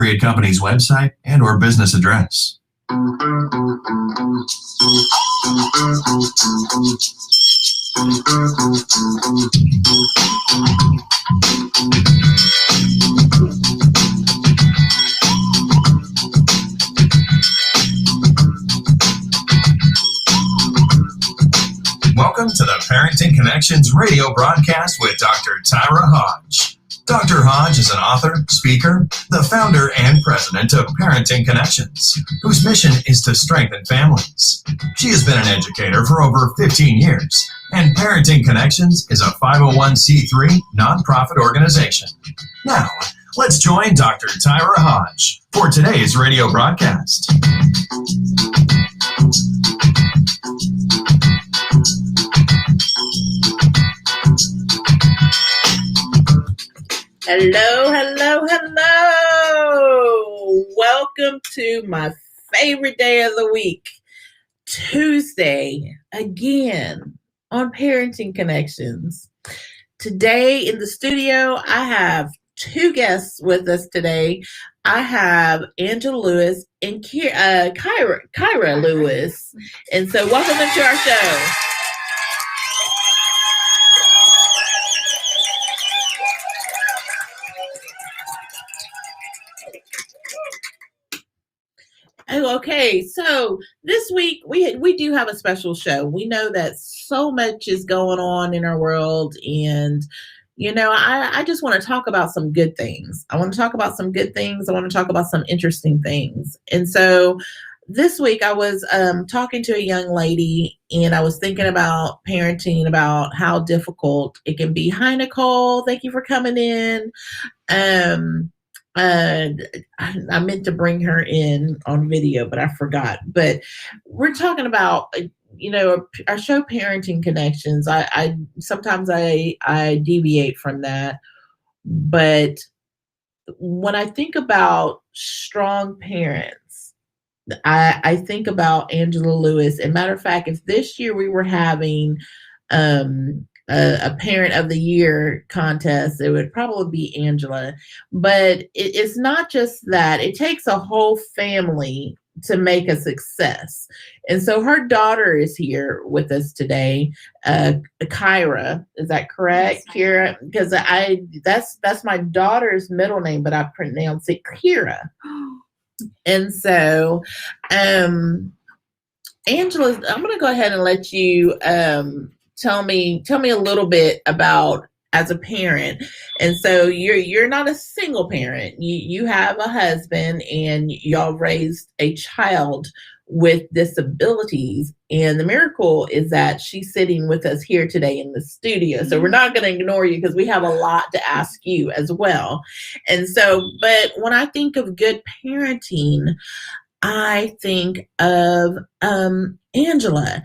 appropriate company's website and or business address. Welcome to the Parenting Connections radio broadcast with Dr. Kyra Hodge. Dr. Hodge is an author, speaker, the founder and president of Parenting Connections, whose mission is to strengthen families. She has been an educator for over 15 years, and Parenting Connections is a 501c3 nonprofit organization. Now, let's join Dr. Kyra Hodge for today's radio broadcast. Hello, hello, hello. Welcome to my favorite day of the week, Tuesday, again on Parenting Connections. Today in the studio, I have two guests with us today. I have Angela Lewis and Kyra Lewis. And so welcome them to our show. Okay, so this week we do have a special show. We know that so much is going on in our world, and I just want to talk about some good things. I want to talk about some good things. I want to talk about some interesting things. And so this week I was talking to a young lady, and I was thinking about parenting, about how difficult it can be. Hi, Nicole. Thank you for coming in. I meant to bring her in on video, but I forgot. But we're talking about, our show Parenting Connections. I sometimes I deviate from that. But when I think about strong parents, I think about Angela Lewis. And matter of fact, if this year we were having a Parent of the Year contest, it would probably be Angela. But it's not just that. It takes a whole family to make a success. And so her daughter is here with us today, Kyra. Is that correct, Kyra? Because that's my daughter's middle name, but I pronounce it Kyra. And so, Angela, I'm going to go ahead and let you Tell me a little bit about as a parent. And so you're not a single parent. You have a husband, and y'all raised a child with disabilities. And the miracle is that she's sitting with us here today in the studio. So we're not going to ignore you, because we have a lot to ask you as well. And so, but when I think of good parenting, I think of Angela.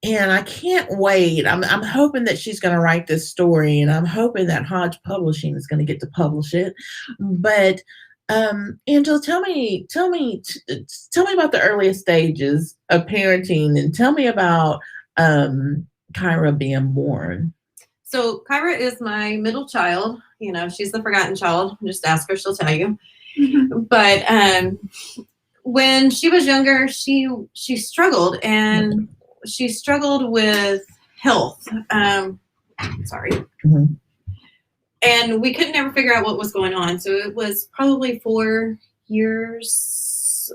And I can't wait. I'm hoping that she's going to write this story, and I'm hoping that Hodge Publishing is going to get to publish it. But Angela, tell me about the earliest stages of parenting, and tell me about Kyra being born. So Kyra is my middle child. She's the forgotten child. Just ask her; she'll tell you. Mm-hmm. But when she was younger, she struggled, and she struggled with health. Mm-hmm. And we couldn't ever figure out what was going on. So it was probably 5 years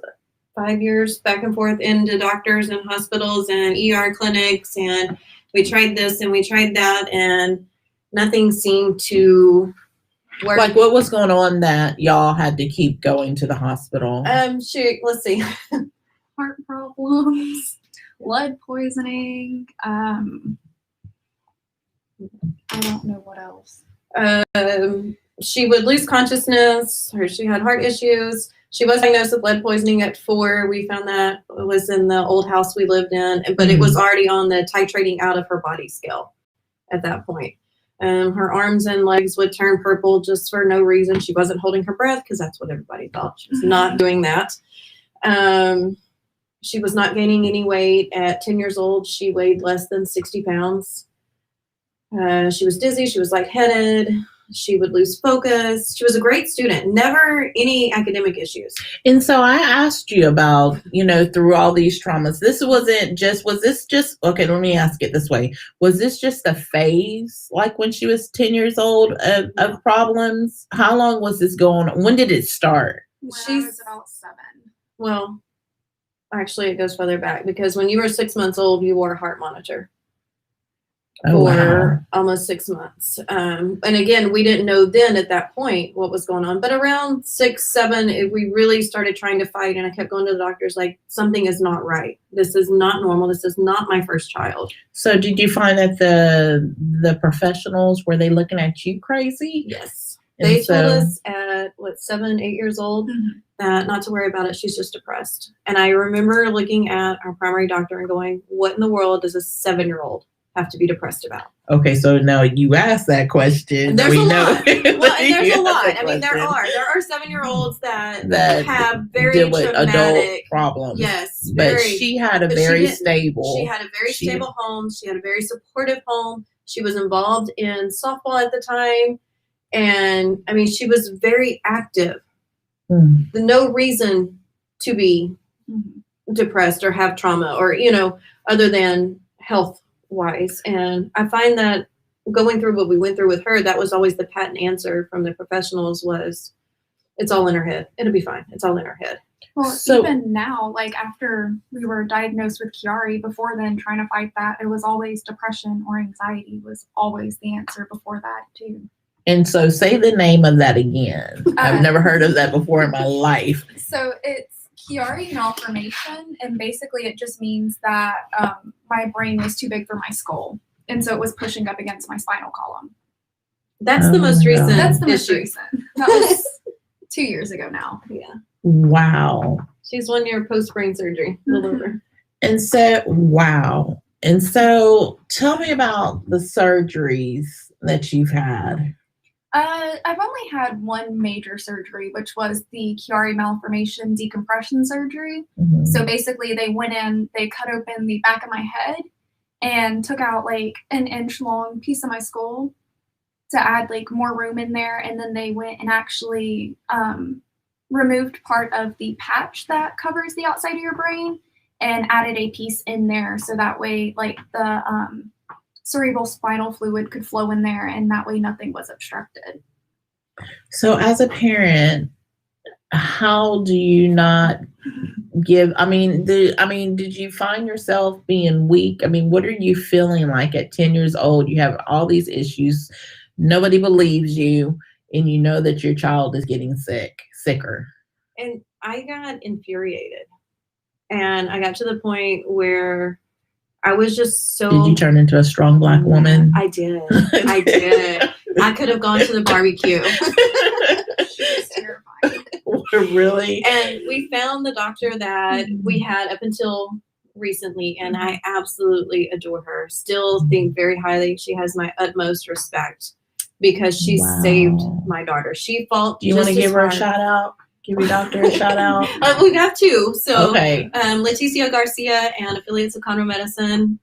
back and forth into doctors and hospitals and ER clinics. And we tried this and we tried that, and nothing seemed to work. Like, what was going on that y'all had to keep going to the hospital? Let's see. Heart problems. Blood poisoning. I don't know what else. She would lose consciousness, or she had heart issues. She was diagnosed with lead poisoning at 4. We found that it was in the old house we lived in, but it was already on the titrating out of her body scale at that point. Her arms and legs would turn purple just for no reason. She wasn't holding her breath, because that's what everybody thought. She was not doing that. She was not gaining any weight. At 10 years old, she weighed less than 60 pounds. She was dizzy. She was lightheaded. She would lose focus. She was a great student, never any academic issues. And so I asked you about, through all these traumas, was this just, okay, let me ask it this way. Was this just a phase, like when she was 10 years old of problems? How long was this going on? When did it start? When I was about 7. Well, actually, it goes further back because when you were 6 months old, you wore a heart monitor for almost 6 months. And again, we didn't know then at that point what was going on. But around 6, 7, we really started trying to fight. And I kept going to the doctors like, something is not right. This is not normal. This is not my first child. So did you find that the professionals, were they looking at you crazy? Yes. They told us at 7, 8 years old that not to worry about it. She's just depressed. And I remember looking at our primary doctor and going, what in the world does a 7-year-old have to be depressed about? Okay, so now you asked that question. And there's a lot. Well, and there's a lot. I mean, there are 7-year-olds that have very with traumatic adult problems. Yes, but she had a very stable. She had a very stable home. She had a very supportive home. She was involved in softball at the time, and I mean, she was very active. No reason to be depressed or have trauma, or other than health wise. And I find that going through what we went through with her, that was always the patent answer from the professionals was, it's all in her head. It'll be fine. It's all in her head. Well, so, even now, like after we were diagnosed with Chiari, before then trying to fight that, it was always depression or anxiety was always the answer before that too. And so say the name of that again. I've never heard of that before in my life. So it's Chiari Malformation, and basically it just means that my brain was too big for my skull, and so it was pushing up against my spinal column. That's the most recent. That's the most recent. That was 2 years ago now. Yeah. Wow. She's 1 year post brain surgery. A little over. And so, wow. And so, tell me about the surgeries that you've had. I've only had one major surgery, which was the Chiari Malformation decompression surgery. So basically they went in, they cut open the back of my head and took out like an inch long piece of my skull to add like more room in there. And then they went and actually removed part of the patch that covers the outside of your brain and added a piece in there. So that way like the cerebral spinal fluid could flow in there, and that way nothing was obstructed. So as a parent, how do you not give, did you find yourself being weak? I mean, what are you feeling like at 10 years old? You have all these issues. Nobody believes you, and you know that your child is getting sicker. And I got infuriated. And I got to the point where I was just so... Did you turn into a strong Black woman? I did. I did. I could have gone to the barbecue. She was terrifying. Really? And we found the doctor that we had up until recently, and I absolutely adore her. Still think very highly. She has my utmost respect because she saved my daughter. She fought. Do you want to give her a shout out? Give your doctor a shout out. We have two. So, okay. Leticia Garcia and affiliates of Conroe Medicine.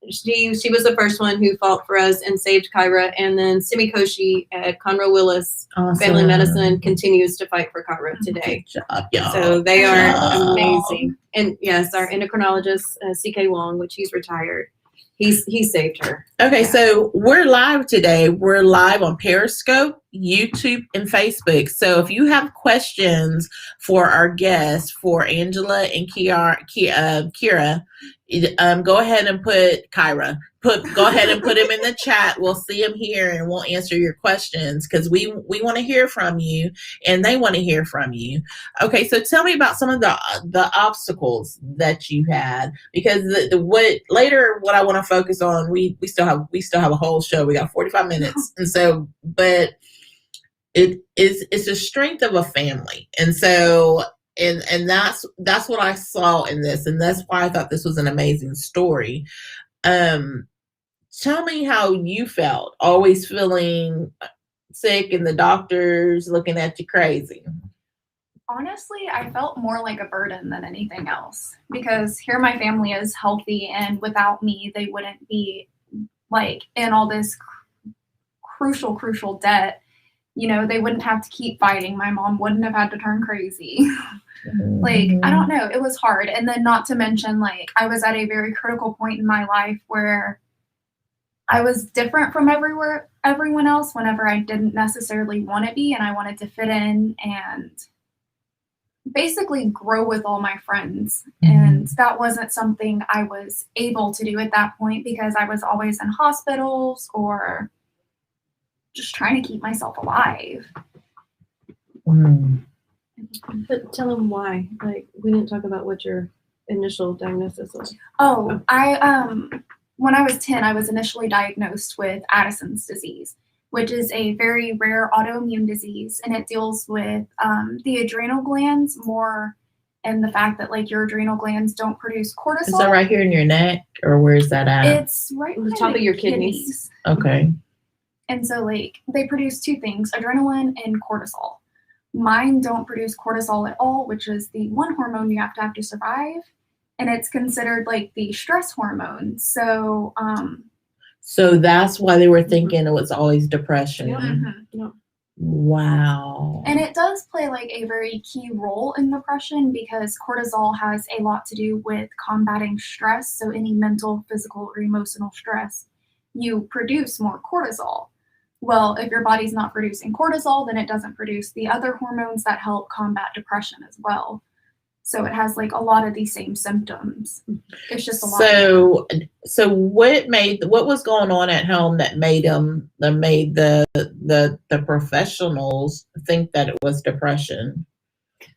She was the first one who fought for us and saved Kyra. And then Simi Koshi at Conroe Willis Family Medicine continues to fight for Kyra today. Good job, y'all. So they are amazing. And yes, our endocrinologist, CK Wong, which he's retired, he saved her. Okay, so we're live today. We're live on Periscope, YouTube, and Facebook. So if you have questions for our guests, for Angela and Kyra, go ahead and put Kyra. Go ahead and put them in the chat. We'll see them here, and we'll answer your questions because we want to hear from you, and they want to hear from you. Okay, so tell me about some of the obstacles that you had, because what I want to focus on. We still have a whole show. We got 45 minutes, and so but it's the strength of a family, and so. And that's what I saw in this, and that's why I thought this was an amazing story. Tell me how you felt, always feeling sick and the doctors looking at you crazy. Honestly, I felt more like a burden than anything else, because here my family is healthy, and without me, they wouldn't be like in all this crucial debt, they wouldn't have to keep fighting. My mom wouldn't have had to turn crazy. Like, I don't know. It was hard. And then not to mention, like, I was at a very critical point in my life where I was different from everyone else whenever I didn't necessarily want to be, and I wanted to fit in and basically grow with all my friends. And that wasn't something I was able to do at that point because I was always in hospitals or just trying to keep myself alive. But tell them why. Like, we didn't talk about what your initial diagnosis was. Oh, I when I was 10, I was initially diagnosed with Addisons disease, which is a very rare autoimmune disease, and it deals with the adrenal glands more, and the fact that like your adrenal glands don't produce cortisol. Is that right here in your neck, or where's that at? It's right on the top of your kidneys. Okay. And so like they produce two things, adrenaline and cortisol. Mine don't produce cortisol at all, which is the one hormone you have to survive. And it's considered like the stress hormone. So so that's why they were thinking it was always depression. Yeah. Wow. And it does play like a very key role in depression because cortisol has a lot to do with combating stress. So any mental, physical, or emotional stress, you produce more cortisol. Well, if your body's not producing cortisol, then it doesn't produce the other hormones that help combat depression as well. So it has like a lot of these same symptoms. It's just a lot. So what was going on at home that made the professionals think that it was depression?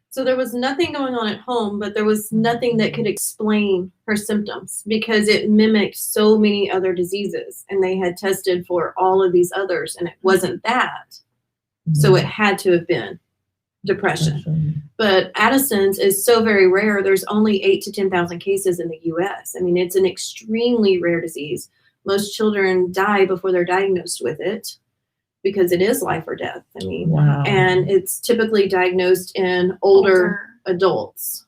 So there was nothing going on at home, but there was nothing that could explain her symptoms because it mimicked so many other diseases, and they had tested for all of these others, and it wasn't that. So it had to have been depression. But Addison's is so very rare. There's only 8,000 to 10,000 cases in the US. I mean, it's an extremely rare disease. Most children die before they're diagnosed with it because it is life or death. I mean, wow. And it's typically diagnosed in older adults.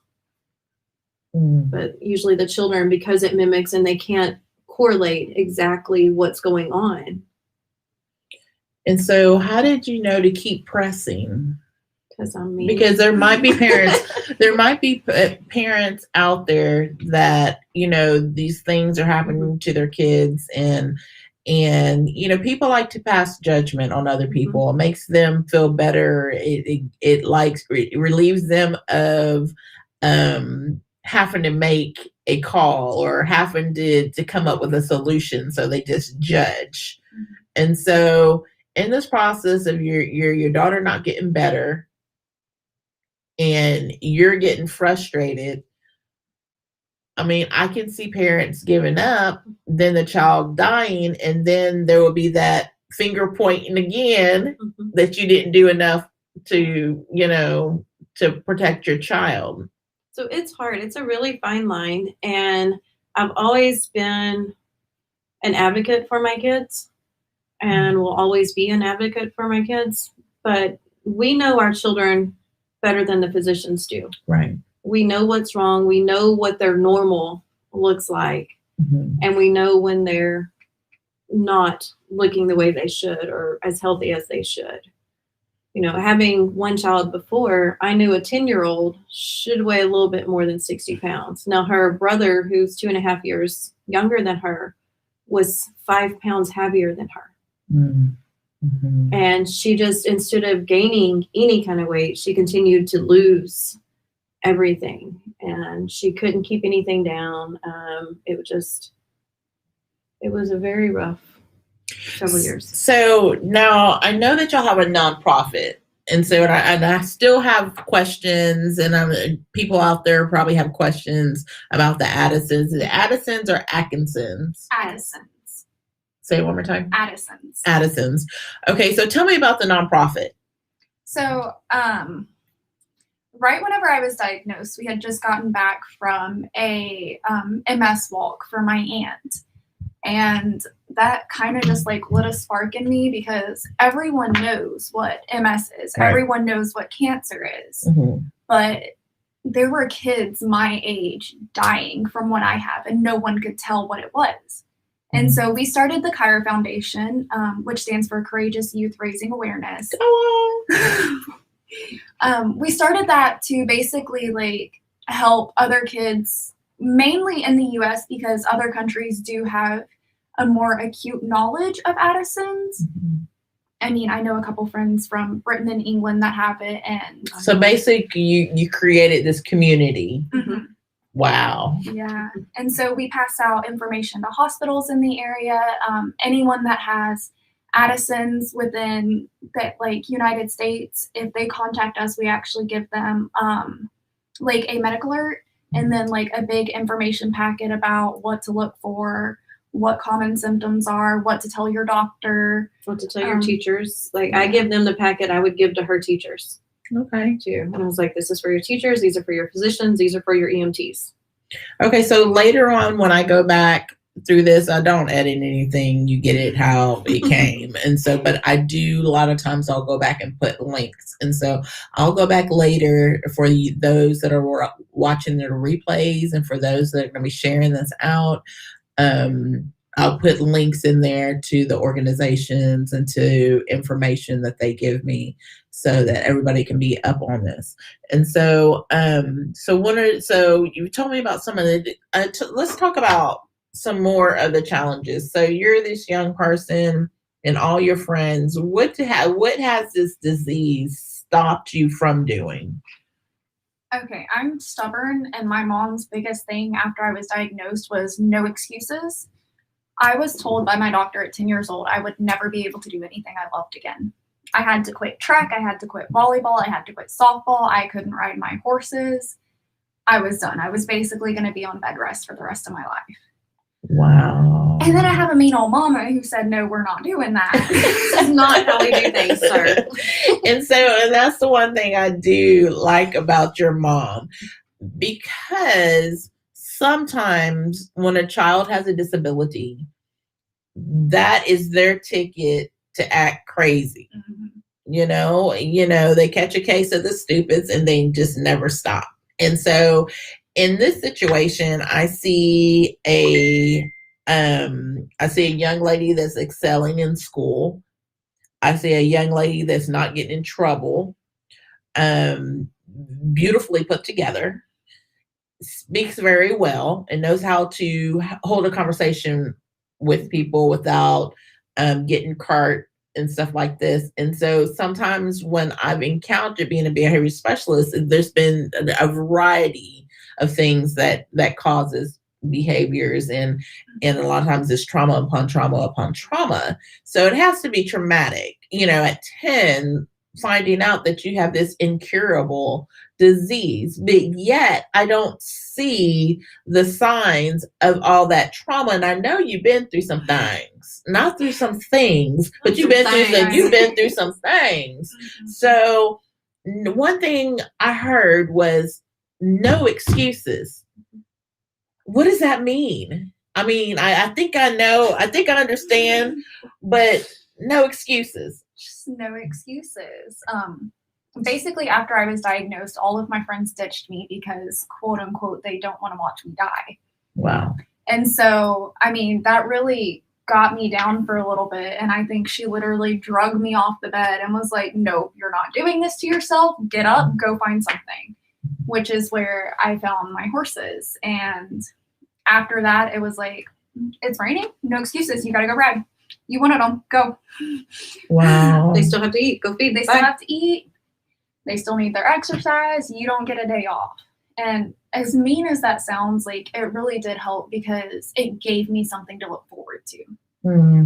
But usually the children, because it mimics and they can't correlate exactly what's going on. And so how did you know to keep pressing? Because there might be parents out there that, these things are happening to their kids, and people like to pass judgment on other people. It makes them feel better. It relieves them of having to make a call or having to come up with a solution. So they just judge. And so in this process of your daughter not getting better, and you're getting frustrated, I mean, I can see parents giving up, then the child dying, and then there will be that finger pointing again that you didn't do enough to, to protect your child. So it's hard. It's a really fine line. And I've always been an advocate for my kids and will always be an advocate for my kids. But we know our children better than the physicians do. Right. We know what's wrong. We know what their normal looks like. And we know when they're not looking the way they should or as healthy as they should. Having one child before, I knew a 10-year-old should weigh a little bit more than 60 pounds. Now her brother, who's 2.5 years younger than her, was 5 pounds heavier than her. And she just, instead of gaining any kind of weight, she continued to lose everything, and she couldn't keep anything down. It was a very rough several years. So now I know that y'all have a nonprofit, and so I still have questions, and people out there probably have questions about the Addisons. The Addisons or Atkinsons? Addisons. Say it one more time. Addisons. Okay, so tell me about the nonprofit. So, right whenever I was diagnosed, we had just gotten back from a MS walk for my aunt. And that kind of just like lit a spark in me because everyone knows what MS is. Right. Everyone knows what cancer is. But there were kids my age dying from what I have, and no one could tell what it was. And so we started the Kyra Foundation, which stands for Courageous Youth Raising Awareness. We started that to basically like help other kids, mainly in the US, because other countries do have a more acute knowledge of Addisons. I mean, I know a couple friends from Britain and England that have it. And so basically you created this community. Wow. Yeah. And so we pass out information to hospitals in the area. Anyone that has Addisons within the like United States, if they contact us, we actually give them like a medical alert and then like a big information packet about what to look for, what common symptoms are, what to tell your doctor, what to tell your teachers. Like I give them the packet I would give to her teachers. Okay. Too. And I was like, this is for your teachers, these are for your physicians, these are for your EMTs. Okay, so later on when I go back through this, I don't edit anything. You get it how it came. And so, but I do, a lot of times I'll go back and put links. And so I'll go back later for those that are watching the replays and for those that are going to be sharing this out. I'll put links in there to the organizations and to information that they give me so that everybody can be up on this. And so, so you told me about some of the, let's talk about some more of the challenges. So you're this young person and all your friends, what has this disease stopped you from doing? Okay, I'm stubborn, and my mom's biggest thing after I was diagnosed was no excuses. I was told by my doctor at 10 years old I would never be able to do anything I loved again. I had to quit track, I had to quit volleyball, I had to quit softball, I couldn't ride my horses. I was done. I was basically going to be on bed rest for the rest of my life. Wow. And then I have a mean old mama who said, no, we're not doing that. That's not how we do things, sir. And that's the one thing I do like about your mom, because sometimes when a child has a disability, that is their ticket to act crazy. You know, they catch a case of the stupids and they just never stop. And so in this situation, I see a young lady that's excelling in school. I see a young lady that's not getting in trouble, beautifully put together, speaks very well, and knows how to hold a conversation with people without getting cart and stuff like this. And so sometimes when I've encountered being a behavior specialist, there's been a variety of things that causes behaviors, and a lot of times it's trauma upon trauma upon trauma. So it has to be traumatic, at 10, finding out that you have this incurable disease, but yet I don't see the signs of all that trauma. And I know you've been through some things, not through some things, but you've been through some things. So one thing I heard was no excuses. What does that mean? I mean, I think I know, I think I understand, but no excuses. Just no excuses. Basically, after I was diagnosed, all of my friends ditched me because, quote unquote, they don't want to watch me die. Wow. And so, I mean, that really got me down for a little bit. And I think she literally drugged me off the bed and was like, no, you're not doing this to yourself. Get up, go find something, which is where I found my horses. And after that, it was like, it's raining. No excuses. You got to go ride. You wanted them. Go. Wow. They still have to eat. Go feed. They still have to eat. They still need their exercise. You don't get a day off. And as mean as that sounds, like, it really did help because it gave me something to look forward to.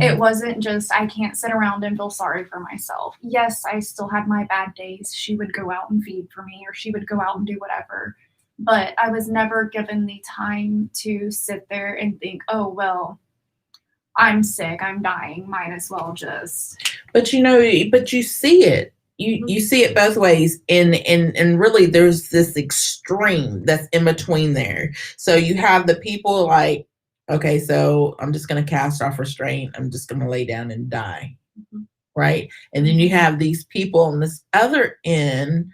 It wasn't just, I can't sit around and feel sorry for myself. Yes, I still had my bad days. She would go out and feed for me, or she would go out and do whatever. But I was never given the time to sit there and think, oh, well, I'm sick, I'm dying, might as well just. But you see it. You see it both ways, and really there's this extreme that's in between there. So you have the people like, okay, so I'm just going to cast off restraint. I'm just going to lay down and die. Right. And then you have these people on this other end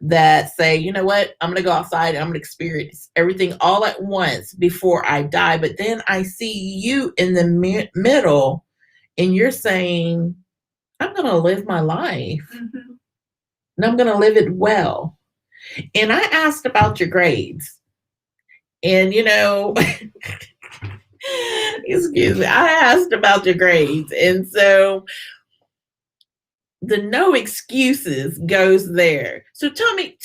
that say, you know what, I'm going to go outside and I'm going to experience everything all at once before I die. But then I see you in the middle and you're saying, I'm going to live my life and I'm going to live it well. And I asked about your grades. And, excuse me, I asked about your grades. And so the no excuses goes there. So tell the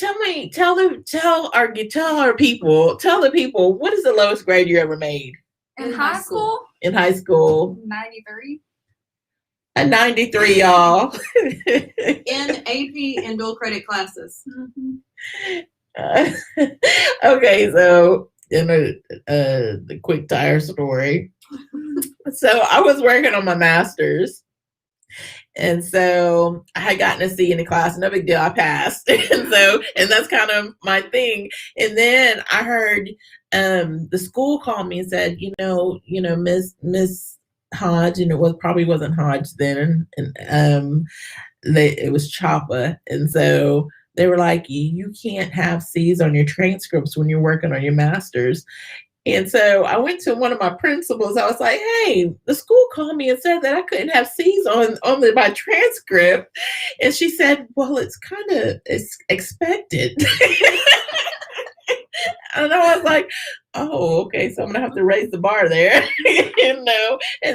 people, what is the lowest grade you ever made? In high school? In high school. 93. A 93, y'all. In AP and dual credit classes. Okay, so in the quick tire story. So I was working on my master's. And so I had gotten a C in the class, no big deal, I passed. And that's kind of my thing. And then I heard the school called me and said, Miss Hodge, and probably wasn't Hodge then, and it was Choppa. And so they were like, you can't have C's on your transcripts when you're working on your master's. And so I went to one of my principals. I was like, hey, the school called me and said that I couldn't have C's on my transcript. And she said, well, it's expected. And I was like, oh, okay, so I'm going to have to raise the bar there. And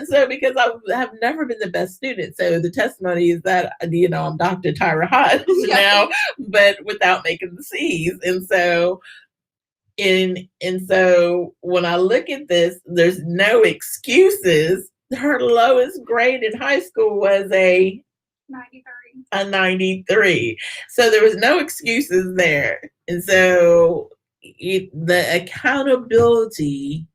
so because I have never been the best student, so the testimony is that, I'm Dr. Kyra Hodge now, but without making the C's. And so when I look at this, there's no excuses. Her lowest grade in high school was a 93. So there was no excuses there. And so the accountability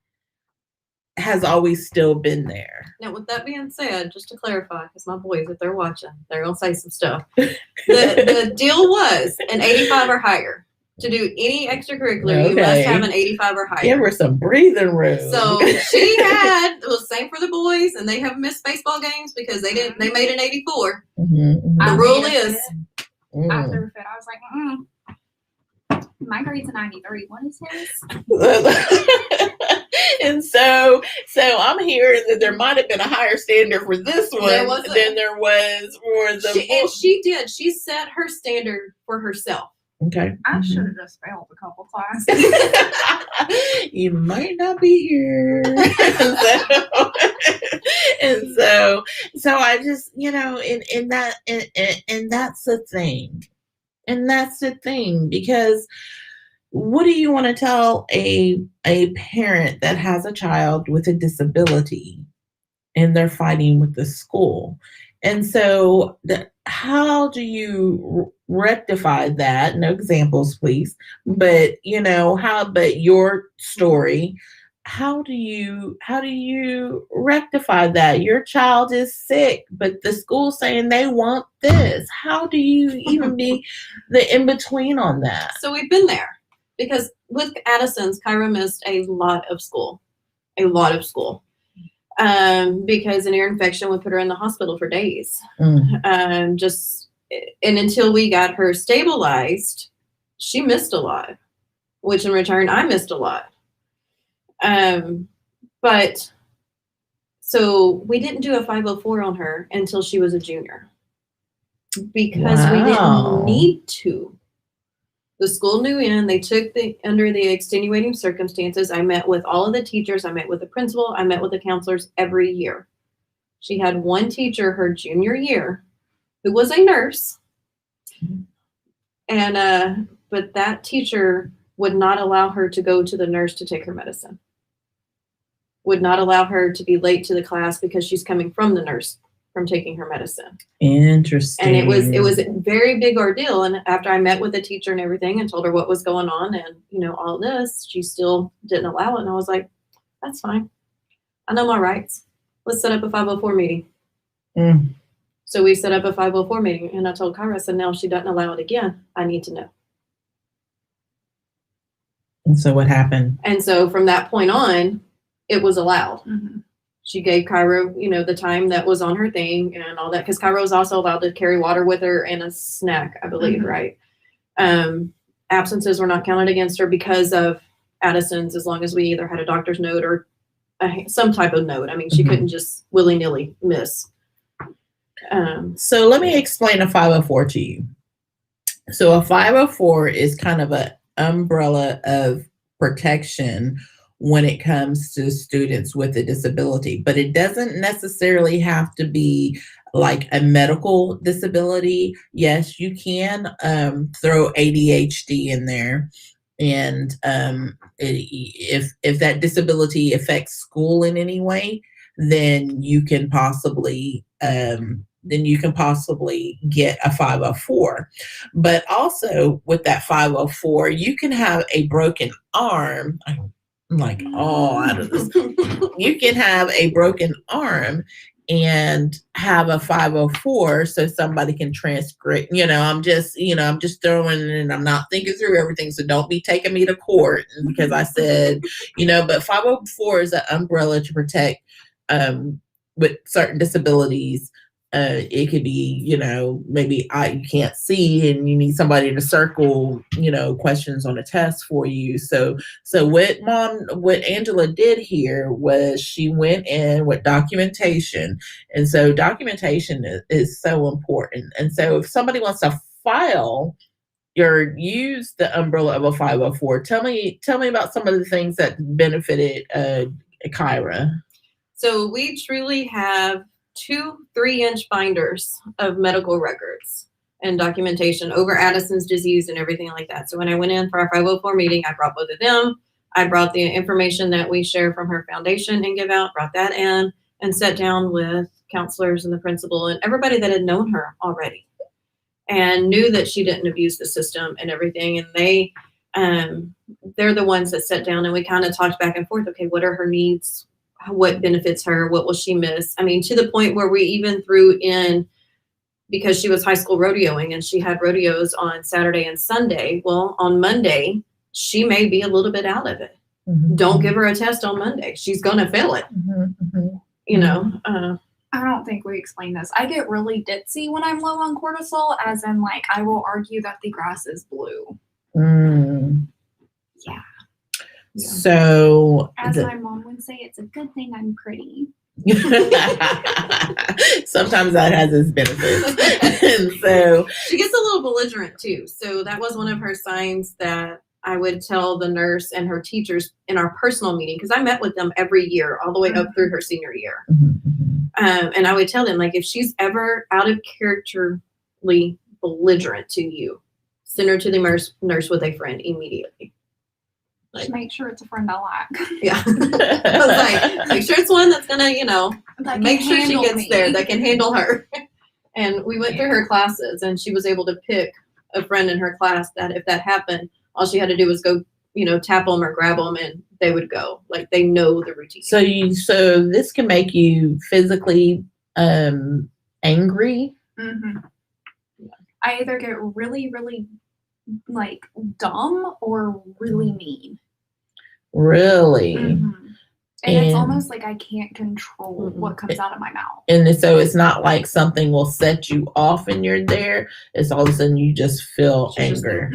has always still been there. Now, with that being said, just to clarify, because my boys, if they're watching, they're going to say some stuff. The deal was an 85 or higher. To do any extracurricular, you must have an 85 or higher. Give her some breathing room. So she had, it was the same for the boys, and they have missed baseball games because they made an 84. The rule is. I threw a fit. I was like, my grade's a 93. What is his? And so I'm hearing that there might have been a higher standard for this one than there was for the. And she did. She set her standard for herself. Okay. I should have just failed a couple classes. You might not be here. So I just, and that's the thing. And that's the thing, because what do you want to tell a parent that has a child with a disability and they're fighting with the school? And so how do you rectify that? No examples, please. But, but your story, how do you rectify that? Your child is sick, but the school's saying they want this. How do you even be the in-between on that? So we've been there, because with Addisons, Kyra missed a lot of school. Because an ear infection would put her in the hospital for days. And until we got her stabilized, she missed a lot, which in return, I missed a lot. But so we didn't do a 504 on her until she was a junior, because we didn't need to. The school knew they took under the extenuating circumstances. I met with all of the teachers. I met with the principal. I met with the counselors every year. She had one teacher her junior year who was a nurse. And, but that teacher would not allow her to go to the nurse to take her medicine. Would not allow her to be late to the class because she's coming from the nurse from taking her medicine. Interesting. And it was a very big ordeal. And after I met with the teacher and everything and told her what was going on and, all this, she still didn't allow it. And I was like, that's fine. I know my rights. Let's set up a 504 meeting. So we set up a 504 meeting, and I told Kyra, I said, now if she doesn't allow it again, I need to know. And so what happened? And so from that point on, it was allowed. She gave Kyra, the time that was on her thing and all that, because Kyra was also allowed to carry water with her and a snack, I believe, right? Absences were not counted against her because of Addisons, as long as we either had a doctor's note or some type of note. I mean, she couldn't just willy-nilly miss. So let me explain a 504 to you. So a 504 is kind of an umbrella of protection when it comes to students with a disability, but it doesn't necessarily have to be like a medical disability. Yes, you can throw ADHD in there, and if that disability affects school in any way, then you can possibly get a 504. But also with that 504, you can have a broken arm. I'm like all out of this. You can have a broken arm and have a 504 so somebody can transcript. I'm just throwing it in. I'm not thinking through everything, so don't be taking me to court because I said, but 504 is an umbrella to protect with certain disabilities. It could be, maybe you can't see and you need somebody to circle, questions on a test for you. So what Angela did here was she went in with documentation. And so documentation is so important. And so if somebody wants to file or use the umbrella of a 504, tell me about some of the things that benefited Kyra. So we truly have 2 3-inch binders of medical records and documentation over Addison's disease and everything like that. So when I went in for our 504 meeting, I brought both of them. I brought the information that we share from her foundation and give out, brought that in, and sat down with counselors and the principal and everybody that had known her already and knew that she didn't abuse the system and everything. And they're the ones that sat down and we kind of talked back and forth. Okay, what are her needs? What benefits her? What will she miss? I mean, to the point where we even threw in, because she was high school rodeoing and she had rodeos on Saturday and Sunday. Well, on Monday, she may be a little bit out of it. Mm-hmm. Don't give her a test on Monday. She's going to fail it. Mm-hmm. I don't think we explained this. I get really ditzy when I'm low on cortisol, as in like I will argue that the grass is blue. Yeah. So, as my mom would say, it's a good thing I'm pretty. Sometimes that has its benefits. And so she gets a little belligerent too. So that was one of her signs that I would tell the nurse and her teachers in our personal meeting, because I met with them every year, all the way up through her senior year. And I would tell them, like, if she's ever out of characterly belligerent to you, send her to the nurse with a friend immediately. Just make sure it's a friend I like. Yeah. I was like, make sure it's one that's gonna, make sure she gets there that can handle her. And we went through her classes and she was able to pick a friend in her class that if that happened, all she had to do was go, tap them or grab them and they would go. Like, they know the routine. So this can make you physically angry. Mm-hmm. I either get really, really like dumb or really mean. Really? Mm-hmm. And it's almost like I can't control what comes out of my mouth. And so it's not like something will set you off and you're there. It's all of a sudden you just feel anger.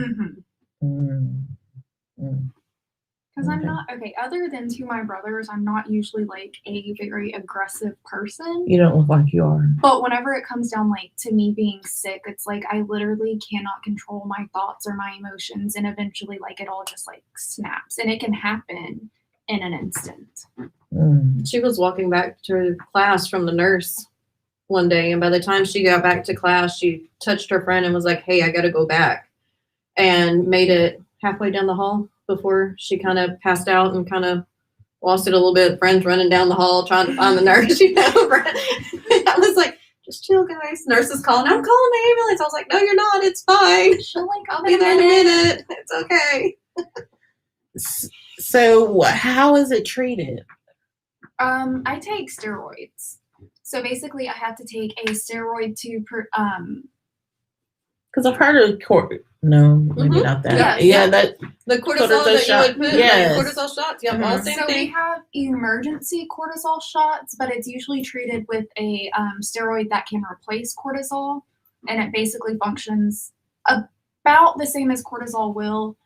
Because I'm not, other than to my brothers, I'm not usually like a very aggressive person. You don't look like you are. But whenever it comes down like to me being sick, it's like I literally cannot control my thoughts or my emotions, and eventually like it all just like snaps, and it can happen in an instant. She was walking back to class from the nurse one day, and by the time she got back to class, she touched her friend and was like, "Hey, I got to go back," and made it halfway down the hall before she kind of passed out and kind of lost it a little bit. Friends running down the hall trying to find the nurse. I was like, just chill, guys. Nurse is calling. I'm calling the ambulance. I was like, no, you're not. It's fine. She'll I'll be there in a minute. It's okay. So how is it treated? I take steroids. So basically, I have to take a steroid to because I've heard of no, maybe not that. Yeah, that the cortisol that you would put, cortisol shots. Yeah, all same so thing. We have emergency cortisol shots, but it's usually treated with a steroid that can replace cortisol, and it basically functions about the same as cortisol will.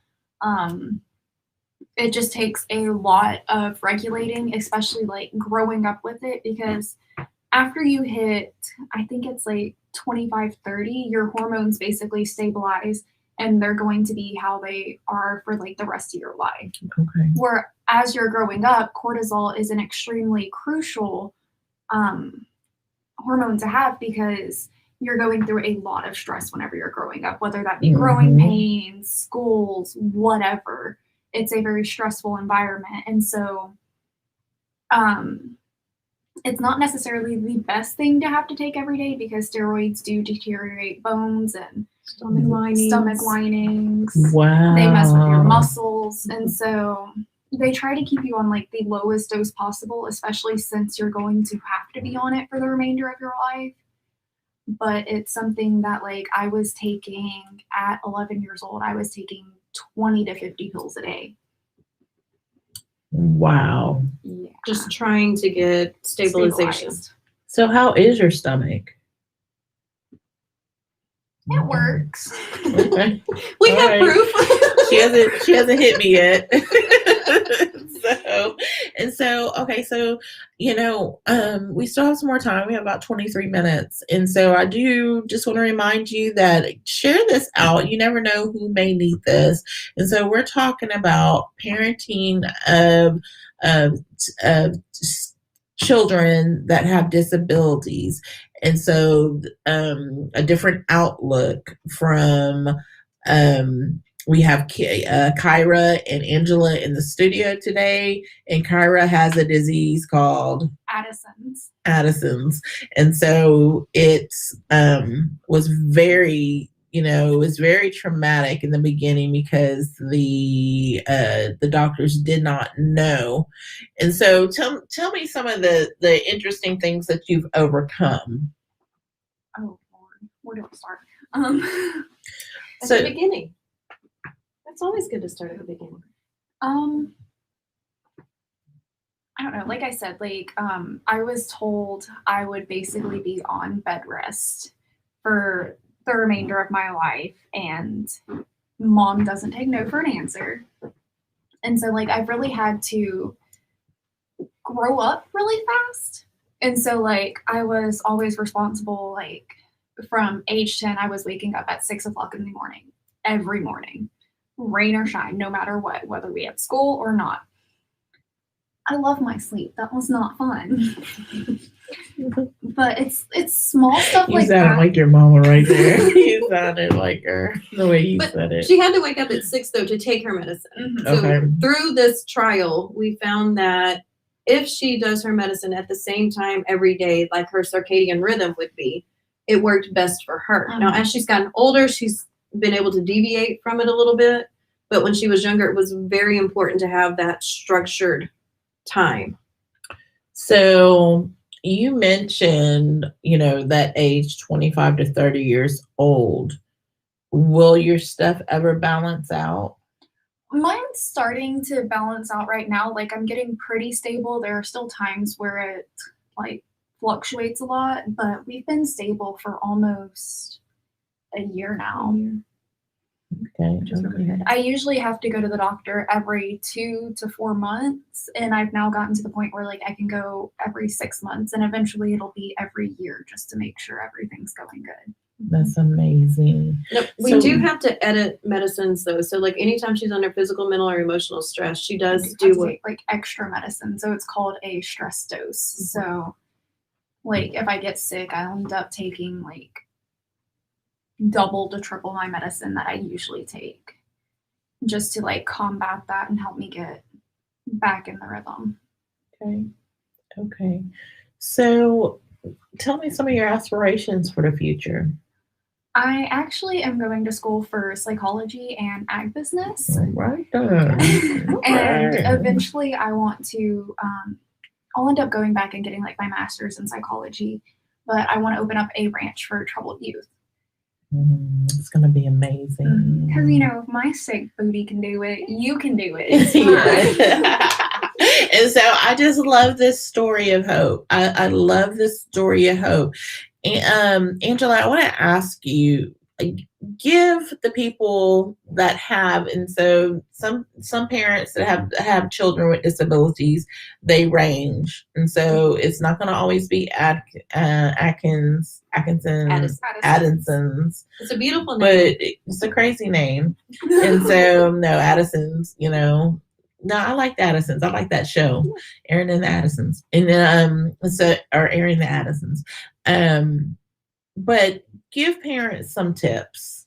It just takes a lot of regulating, especially like growing up with it, because after you hit, I think it's like 25, 30, your hormones basically stabilize and they're going to be how they are for like the rest of your life. Okay. Where as you're growing up, cortisol is an extremely crucial hormone to have, because you're going through a lot of stress whenever you're growing up, whether that be growing pains, schools, whatever. It's a very stressful environment. And so it's not necessarily the best thing to have to take every day, because steroids do deteriorate bones and stomach linings. Wow. They mess with your muscles. And so they try to keep you on like the lowest dose possible, especially since you're going to have to be on it for the remainder of your life. But it's something that like I was taking at 11 years old. I was taking 20 to 50 pills a day. Wow. Yeah. Just trying to get stabilization. So how is your stomach? It works. Okay. We All have right. proof. She hasn't hit me yet. Okay, so we still have some more time. We have about 23 minutes. And so I do just want to remind you that share this out. You never know who may need this. And so we're talking about parenting of children that have disabilities. And so a different outlook from we have Kyra and Angela in the studio today, and Kyra has a disease called Addisons. And so it was very, it was very traumatic in the beginning because the doctors did not know. And so tell me some of the interesting things that you've overcome. Oh Lord, where do I start? At the beginning. It's always good to start at the beginning. I don't know. Like I said, I was told I would basically be on bed rest for the remainder of my life, and mom doesn't take no for an answer. And so I've really had to grow up really fast. And so I was always responsible, from age 10, I was waking up at 6 o'clock in the morning, every morning. Rain or shine, no matter what, whether we have school or not. I love my sleep. That was not fun. But it's small stuff like that. You sounded like your mama right there. You sounded like her, the way you said it. She had to wake up at 6, though, to take her medicine. Mm-hmm. So through this trial, we found that if she does her medicine at the same time every day, like her circadian rhythm would be, it worked best for her. Mm-hmm. Now, as she's gotten older, she's been able to deviate from it a little bit, but when she was younger, it was very important to have that structured time. So you mentioned, that age 25 to 30 years old. Will your stuff ever balance out? Mine's starting to balance out right now. I'm getting pretty stable. There are still times where it fluctuates a lot, but we've been stable for almost a year now. Okay. Which is really good. I usually have to go to the doctor every 2 to 4 months, and I've now gotten to the point where I can go every 6 months, and eventually it'll be every year just to make sure everything's going good. That's amazing. We do have to edit medicines though. So anytime she's under physical, mental, or emotional stress, she does take, extra medicine. So it's called a stress dose. Mm-hmm. So if I get sick, I end up taking double to triple my medicine that I usually take, just to combat that and help me get back in the rhythm. Okay. So tell me some of your aspirations for the future. I actually am going to school for psychology and ag business. Right. And eventually I want to, I'll end up going back and getting my master's in psychology, but I want to open up a ranch for troubled youth. It's going to be amazing. Because, if my sick booty can do it, you can do it. It's fine. And so I just love this story of hope. I love this story of hope. And, Angela, I want to ask you, give the people that have, and so some parents that have children with disabilities, they range, and so it's not going to always be Addisons. It's a beautiful name, but it's a crazy name. And so no, Addisons, no, I like the Addisons. I like that show, Aaron and the Addisons, and or Aaron the Addisons. But give parents some tips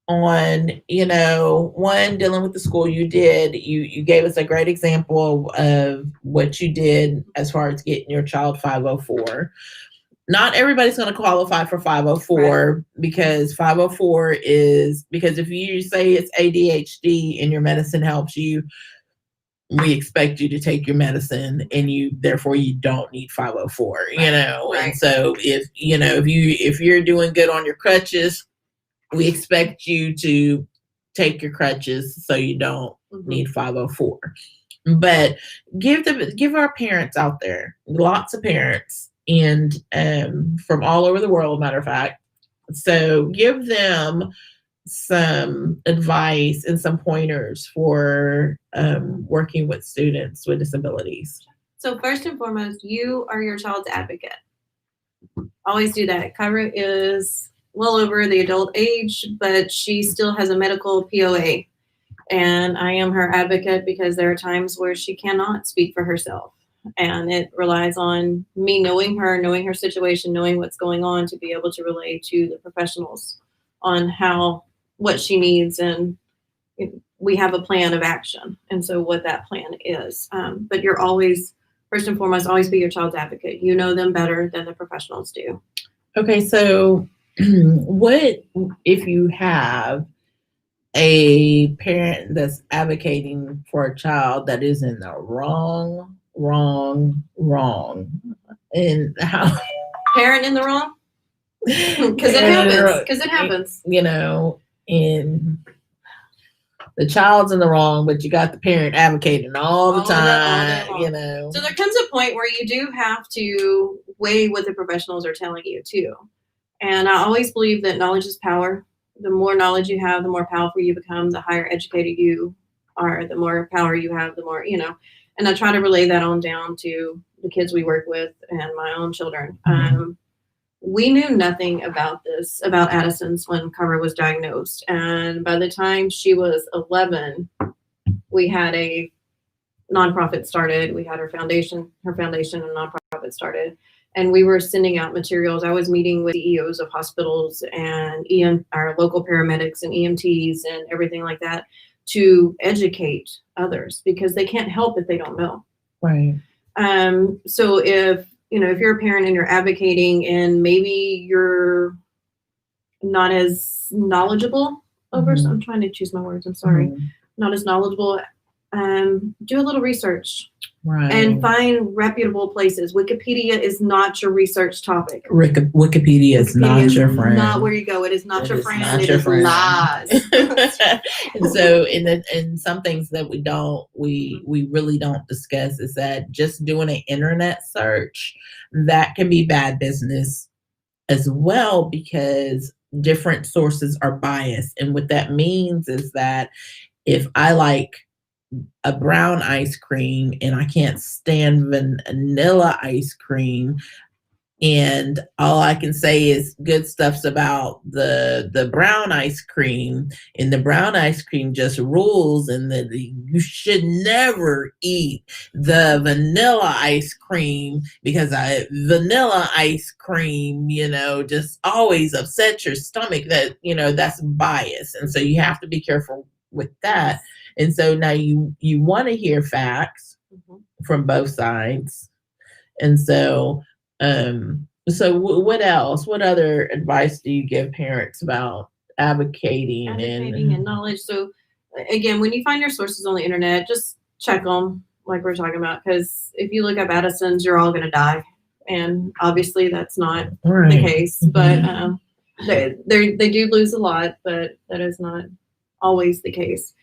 on, one, dealing with the school. You gave us a great example of what you did as far as getting your child 504. Not everybody's going to qualify for 504, right? Because 504 because if you say it's ADHD and your medicine helps you, we expect you to take your medicine, and therefore you don't need 504, right. And so if you're doing good on your crutches, we expect you to take your crutches so you don't need 504. But give our parents out there, lots of parents, and from all over the world, matter of fact. So give them some advice and some pointers for working with students with disabilities. So first and foremost, you are your child's advocate. Always do that. Kyra is well over the adult age, but she still has a medical POA. And I am her advocate because there are times where she cannot speak for herself. And it relies on me knowing her situation, knowing what's going on, to be able to relay to the professionals on what she needs. And we have a plan of action. And so what that plan is. But you're always, first and foremost, always be your child's advocate. You know them better than the professionals do. Okay, so what if you have a parent that's advocating for a child that is in the wrong, and how parent in the wrong? Because it happens. And the child's in the wrong, but you got the parent advocating all the time. So there comes a point where you do have to weigh what the professionals are telling you too. And I always believe that knowledge is power. The more knowledge you have, the more powerful you become. The higher educated you are, the more power you have, the more, and I try to relay that on down to the kids we work with and my own children. We knew nothing about Addisons when Kyra was diagnosed. And by the time she was 11, we had a nonprofit started. We had her foundation and nonprofit started. And we were sending out materials. I was meeting with CEOs of hospitals and our local paramedics and EMTs and everything like that to educate others, because they can't help if they don't know. Right. So if you're a parent and you're advocating and maybe you're not as knowledgeable over, so I'm trying to choose my words, I'm sorry, not as knowledgeable, do a little research. Right. And find reputable places. Wikipedia is not your research topic. Wikipedia is not your friend. Not where you go. It is not your friend. It is lies. And so, in some things that we really don't discuss is that just doing an internet search, that can be bad business as well, because different sources are biased. And what that means is that if I like a brown ice cream and I can't stand vanilla ice cream, and all I can say is good stuffs about the brown ice cream, and the brown ice cream just rules, and you should never eat the vanilla ice cream because vanilla ice cream, just always upsets your stomach. That's bias. And so you have to be careful with that. And so now you want to hear facts from both sides. And so, what else? What other advice do you give parents about advocating and knowledge? So again, when you find your sources on the internet, just check them, like we're talking about, because if you look up Addisons, you're all going to die. And obviously that's not the case, but they do lose a lot, but that is not always the case.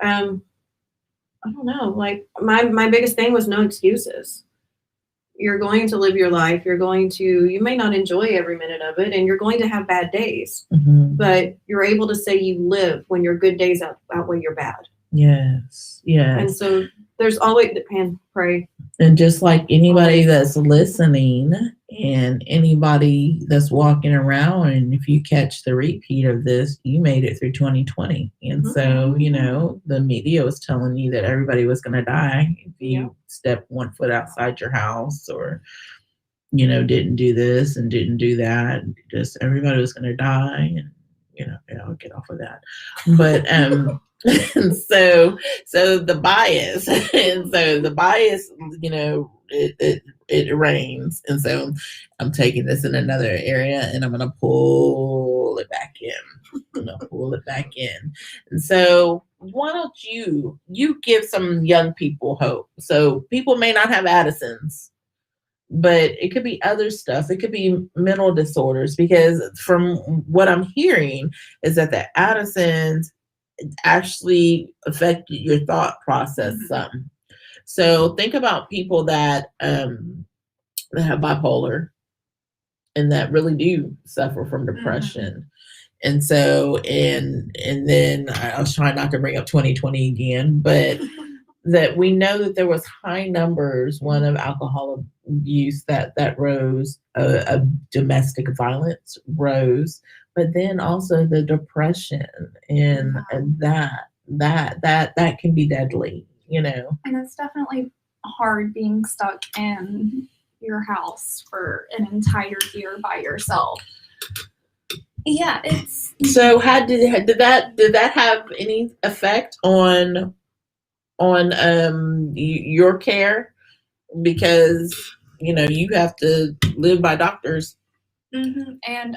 I don't know. Like my biggest thing was no excuses. You're going to live your life. You may not enjoy every minute of it, and you're going to have bad days, but you're able to say you live when your good days outweigh your bad. Yes. And so there's always, and pray. And just like anybody that's listening and anybody that's walking around, and if you catch the repeat of this, you made it through 2020. And so, the media was telling you that everybody was going to die if you stepped one foot outside your house or, didn't do this and didn't do that. Just everybody was going to die. And, I'll get off of that. But, and so the bias, it rains. And so I'm taking this in another area and I'm going to pull it back in. And so why don't you give some young people hope? So people may not have Addisons, but it could be other stuff. It could be mental disorders, because from what I'm hearing is that the Addisons actually affect your thought process some. So think about people that have bipolar and that really do suffer from depression. And so, and then I was trying not to bring up 2020 again, but that we know that there was high numbers, one of alcohol abuse that rose, domestic violence rose, but then also the depression and that can be deadly, And it's definitely hard being stuck in your house for an entire year by yourself. Yeah, it's. So how did that have any effect on your care? Because you have to live by doctors. And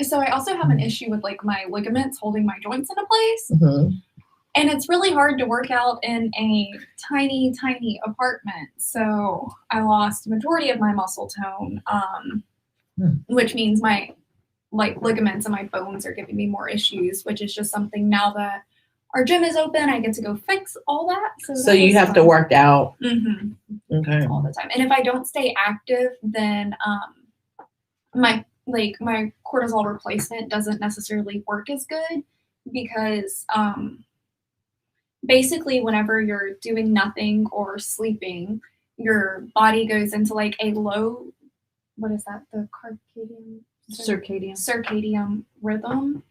so I also have an issue with like my ligaments holding my joints into place. And it's really hard to work out in a tiny apartment. So I lost the majority of my muscle tone, which means my ligaments and my bones are giving me more issues, which is just something now that our gym is open, I get to go fix all that. So you have to work out. Okay. All the time. And if I don't stay active, then my cortisol replacement doesn't necessarily work as good, because basically whenever you're doing nothing or sleeping, your body goes into like a low, what is that? The circadian rhythm.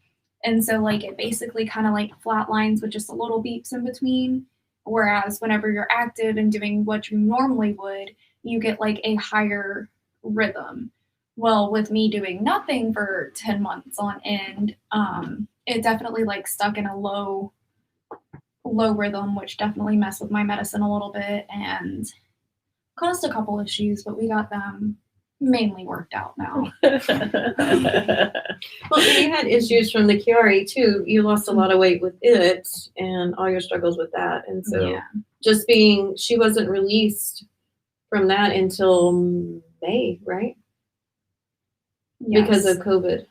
And so like it basically kind of like flatlines with just a little beeps in between. Whereas whenever you're active and doing what you normally would, you get like a higher rhythm. Well, with me doing nothing for 10 months on end, it definitely like stuck in a low rhythm, which definitely messed with my medicine a little bit and caused a couple issues, but we got them mainly worked out now. Well, you had issues from the Chiari too. You lost a lot of weight with it and all your struggles with that. And so she wasn't released from that until May, right? Yes. Because of COVID.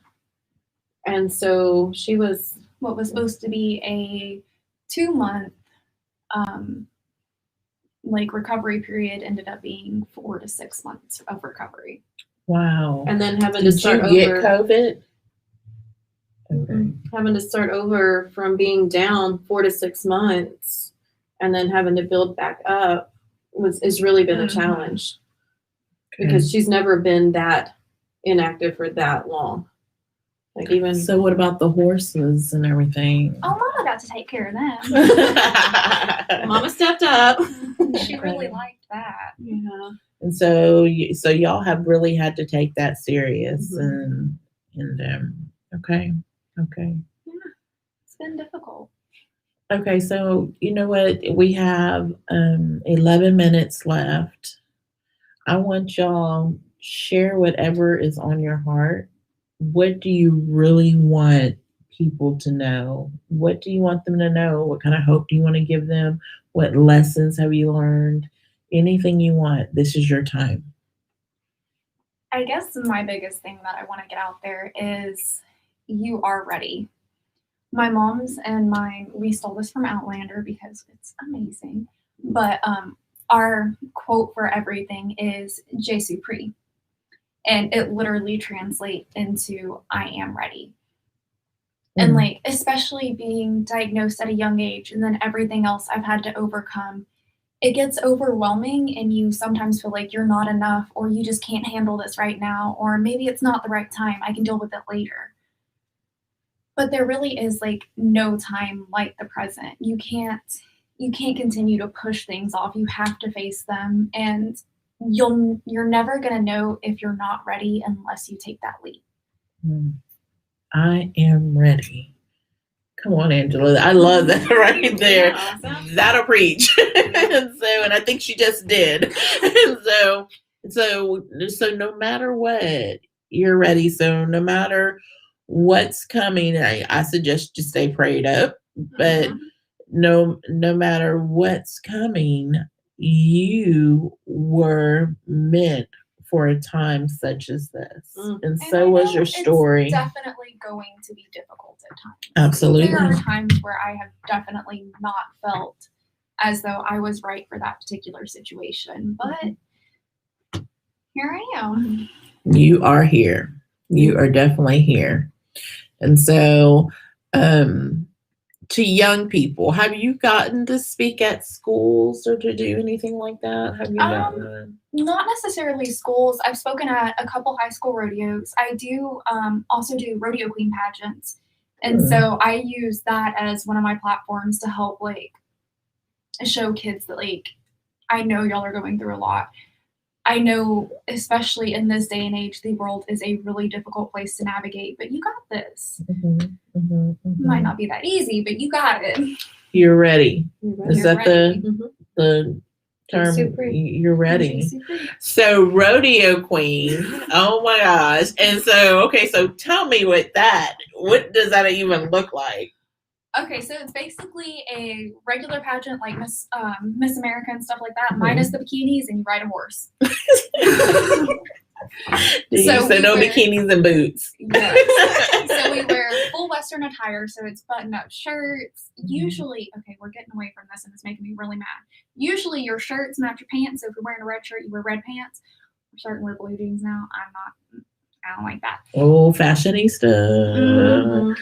And so she was, what was supposed to be a 2-month recovery period ended up being 4 to 6 months of recovery. Wow. And then having to start over. Did you get COVID? Okay. Having to start over from being down 4 to 6 months and then having to build back up has really been a challenge. Because she's never been that inactive for that long. So what about the horses and everything? Oh, Mama got to take care of them. Mama stepped up. She really liked that. Yeah. And so y'all have really had to take that serious. And okay. Yeah, it's been difficult. Okay, so you know what? We have 11 minutes left. I want y'all share whatever is on your heart. What do you really want people to know? What do you want them to know? What kind of hope do you want to give them? What lessons have you learned? Anything you want. This is your time. I guess my biggest thing that I want to get out there is you are ready. My mom's and mine, we stole this from Outlander because it's amazing. But our quote for everything is Je suis prêt. And it literally translates into I am ready. And like, especially being diagnosed at a young age and then everything else I've had to overcome, it gets overwhelming and you sometimes feel like you're not enough, or you just can't handle this right now, or maybe it's not the right time, I can deal with it later. But there really is like no time like the present. You can't continue to push things off. You have to face them, and you're never going to know if you're not ready unless you take that leap. I am ready. Come on, Angela. I love that right there. Awesome. That'll preach. and I think she just did. And so no matter what, you're ready. So no matter what's coming, I suggest you stay prayed up. But no matter what's coming, you were meant for a time such as this. And so was your story. It's definitely going to be difficult at times. Absolutely. There are times where I have definitely not felt as though I was right for that particular situation. But here I am. You are here. You are definitely here. And so, to young people, have you gotten to speak at schools or to do anything like that? Have you gotten Not necessarily schools. I've spoken at a couple high school rodeos. I do also do rodeo queen pageants. And so I use that as one of my platforms to help like show kids that like, I know y'all are going through a lot. I know, especially in this day and age, the world is a really difficult place to navigate, but you got this. Might not be that easy, but you got it. You're ready. Is You're that ready. the term? Super. You're ready. So rodeo queen. Oh my gosh. And so, okay, so tell me what does that even look like? Okay, so it's basically a regular pageant like Miss America and stuff like that, minus the bikinis, and you ride a horse. So no bikinis and boots. Yes. So we wear full Western attire, so it's button-up shirts. Usually, okay, we're getting away from this, and it's making me really mad. Usually your shirts match your pants, so if you're wearing a red shirt, you wear red pants. We're starting to wear blue jeans now. I don't like that. Oh, fashionista.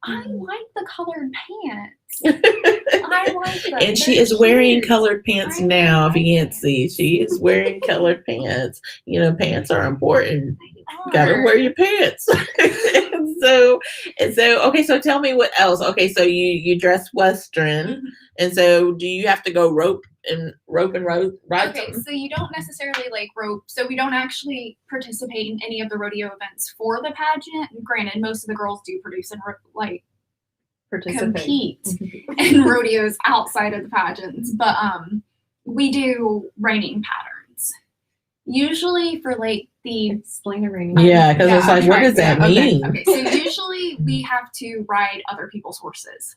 I like the colored pants. I like them. And she They're is wearing cute. colored pants now, if you can't see. She is wearing colored pants. You know, pants are important. Gotta wear your pants. So okay, so tell me what else. Okay, so you dress Western, and so do you have to go rope and ride? Okay, so you don't necessarily like rope. So we don't actually participate in any of the rodeo events for the pageant. Granted, most of the girls do produce and compete in rodeos outside of the pageants, but we do reining patterns. Usually for like the explain a reining. Yeah, because it's like, what does that mean? Okay, so usually we have to ride other people's horses.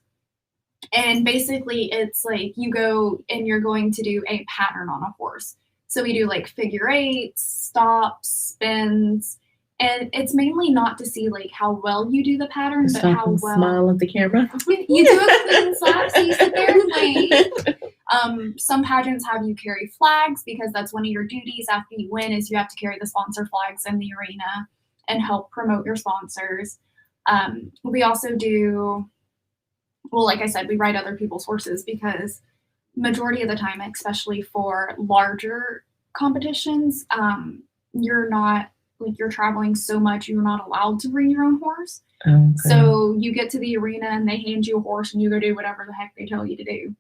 And basically it's like you go and you're going to do a pattern on a horse. So we do like figure eights, stops, spins, and it's mainly not to see like how well you do the pattern, but Stop how and well smile at the camera. you do a clean slap, so you sit there and wait. Some pageants have you carry flags because that's one of your duties after you win is you have to carry the sponsor flags in the arena and help promote your sponsors. We also do, well, like I said, we ride other people's horses because majority of the time, especially for larger competitions, you're traveling so much, you're not allowed to bring your own horse. Okay. So you get to the arena and they hand you a horse and you go do whatever the heck they tell you to do.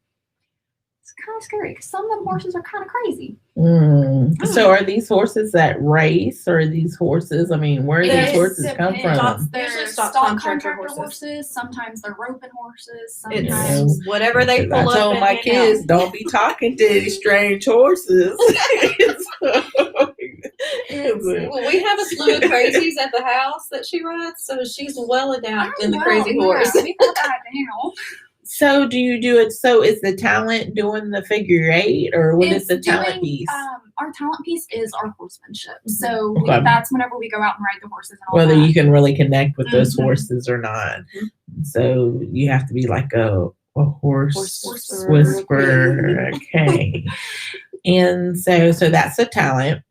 It's kind of scary because some of them horses are kind of crazy. So are these horses that race, or are these horses, I mean, where do these horses come from? They're Usually stock contractor horses. Sometimes they're roping horses. Sometimes It's whatever they I pull up. told my kids, don't be talking to these strange horses. Well, we have a slew of crazies at the house that she rides, so she's well adapted in the crazy horse. We put that down. So do you do it? So is the talent doing the figure eight, or what is It's the talent doing, piece? Our talent piece is our horsemanship. So Okay. that's whenever we go out and ride the horses and all Whether that. you can really connect with those Mhm. horses or not. So you have to be like a horse Horse whisperer. Okay. And so that's a talent.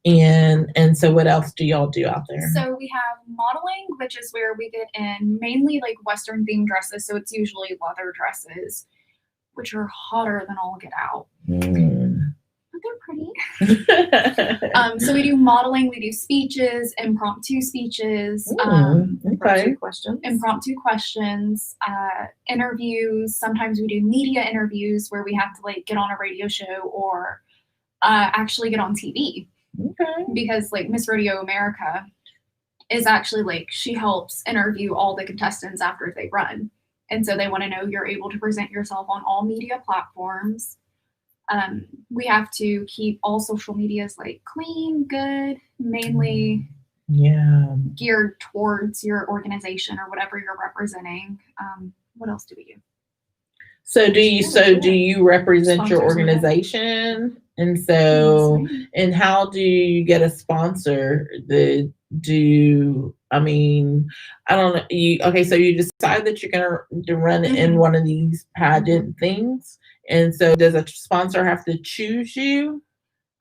And so what else do y'all do out there? So we have modeling, which is where we get in mainly like Western themed dresses. So it's usually leather dresses, which are hotter than all get out. But they're pretty. So we do modeling, we do speeches, impromptu speeches, Impromptu questions, interviews. Sometimes we do media interviews where we have to like get on a radio show or actually get on TV. Okay. Because like Miss Rodeo America is actually like, she helps interview all the contestants after they run. And so they want to know you're able to present yourself on all media platforms. We have to keep all social medias like clean, good, mainly geared towards your organization or whatever you're representing. What else do we do? So do you represent your organization? And so, and how do you get a sponsor? I don't know. So you decide that you're going to run in one of these pageant things. And so does a sponsor have to choose you?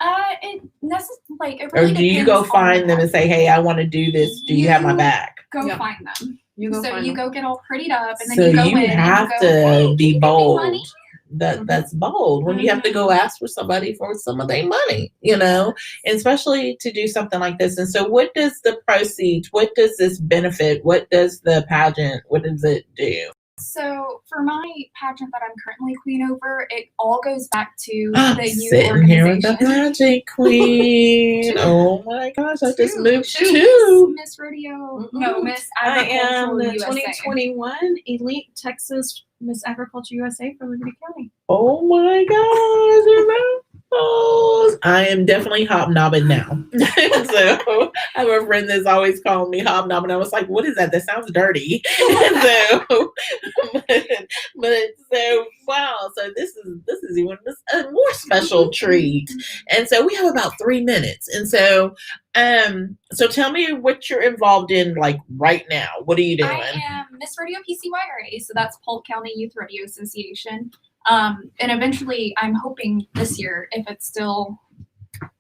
It really or do you go find them and say, hey, I want to do this. Do you have my back? Go find them. You go get all prettied up, and then so you go in. You have and you go, to hey, be bold. Me That's bold when you have to go ask for somebody for some of their money, and especially to do something like this. And so what does the proceeds, what does this benefit? What does the pageant, what does it do? So for my pageant that I'm currently queen over, it all goes back to the youth sitting organization. Here with the pageant queen. Oh my gosh, I just moved to Miss Rodeo. No, Miss Agricultural I am the USA. 2021 Elite Texas Miss Agriculture USA for Liberty County. Oh my gosh, I am definitely hobnobbing now. So I have a friend that's always calling me hobnobbing. I was like, what is that? That sounds dirty. Wow. So this is even a more special treat. And so we have about 3 minutes. And so tell me what you're involved in like right now. What are you doing? I am Miss Rodeo PCYRA. So that's Polk County Youth Rodeo Association. And eventually I'm hoping this year, if it's still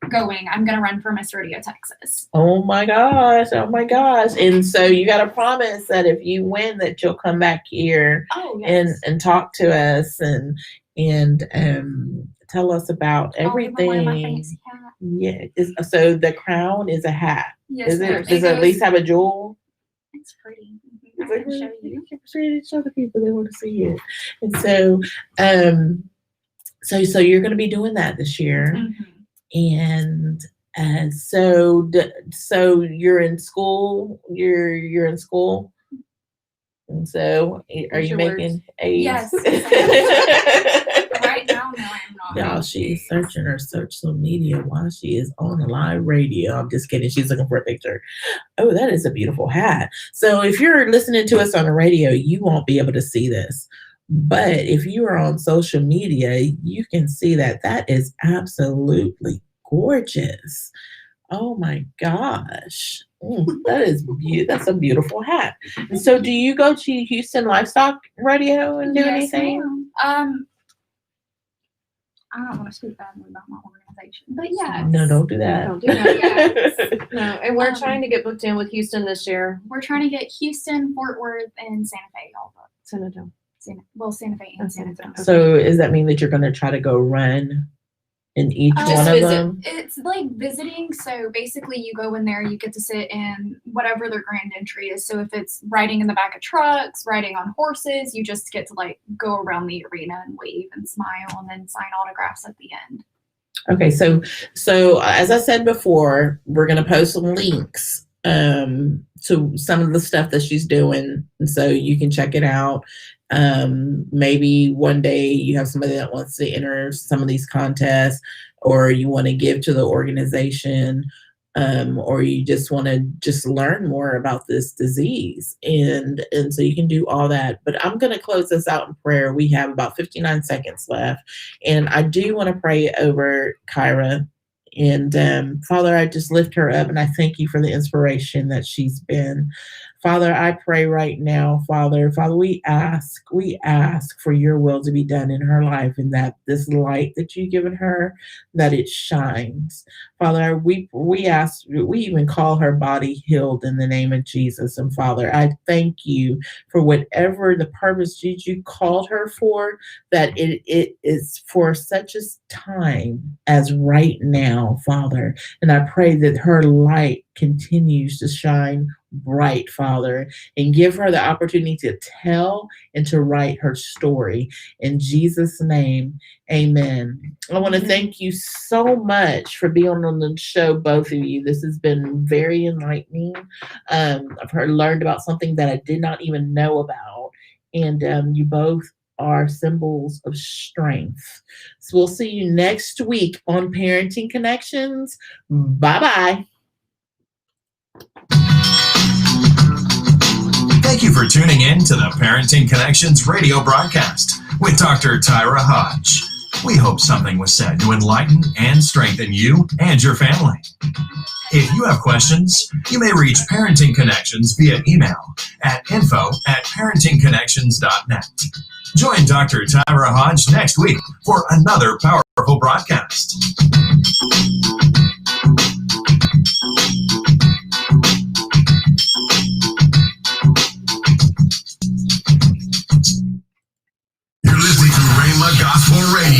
going, I'm going to run for Miss Rodeo Texas. Oh my gosh. And so you got to promise that if you win that you'll come back here and talk to us and tell us about everything. Wear my fancy hat. Yeah. So the crown is a hat. Yes, is it? Does it at least have a jewel? It's pretty. I can show you. Show the people, they want to see it. And so you're going to be doing that this year. And so you're in school. You're in school. And so are you making A's? Yes. Right now, no, I'm not. Y'all, she is searching her social media while she is on the live radio. I'm just kidding. She's looking for a picture. Oh, that is a beautiful hat. So if you're listening to us on the radio, you won't be able to see this. But if you are on social media, you can see that. That is absolutely gorgeous. Oh my gosh. That's a beautiful hat. And so do you go to Houston Livestock Radio and do anything? I don't want to speak badly about my organization, but yeah. No, don't do that. Don't do that. No, and we're trying to get booked in with Houston this year. We're trying to get Houston, Fort Worth, and Santa Fe all booked. Santa Fe and Santa Fe. So does that mean that you're going to try to go run in each one of them? It's like visiting. So basically you go in there, you get to sit in whatever their grand entry is. So if it's riding in the back of trucks, riding on horses, you just get to like go around the arena and wave and smile and then sign autographs at the end. Okay. So as I said before, we're going to post some links to some of the stuff that she's doing. And so you can check it out. Maybe one day you have somebody that wants to enter some of these contests, or you want to give to the organization, or you just want to learn more about this disease, and so you can do all that. But I'm going to close this out in prayer. We have about 59 seconds left, and I do want to pray over Kyra. And Father, I just lift her up, and I thank you for the inspiration that she's been. Father, I pray right now, Father, we ask for your will to be done in her life, and that this light that you've given her, that it shines. Father, we even call her body healed in the name of Jesus. And Father, I thank you for whatever the purpose you called her for, that it is for such a time as right now, Father. And I pray that her light continues to shine bright, Father, and give her the opportunity to tell and to write her story. In Jesus' name, amen. I want to thank you so much for being on the show, both of you. This has been very enlightening. I've learned about something that I did not even know about, and you both are symbols of strength. So we'll see you next week on Parenting Connections. Bye-bye. Thank you for tuning in to the Parenting Connections radio broadcast with Dr. Kyra Hodge. We hope something was said to enlighten and strengthen you and your family. If you have questions, you may reach Parenting Connections via email at info@parentingconnections.net. Join Dr. Kyra Hodge next week for another powerful broadcast. You're listening to Rhema Gospel Radio.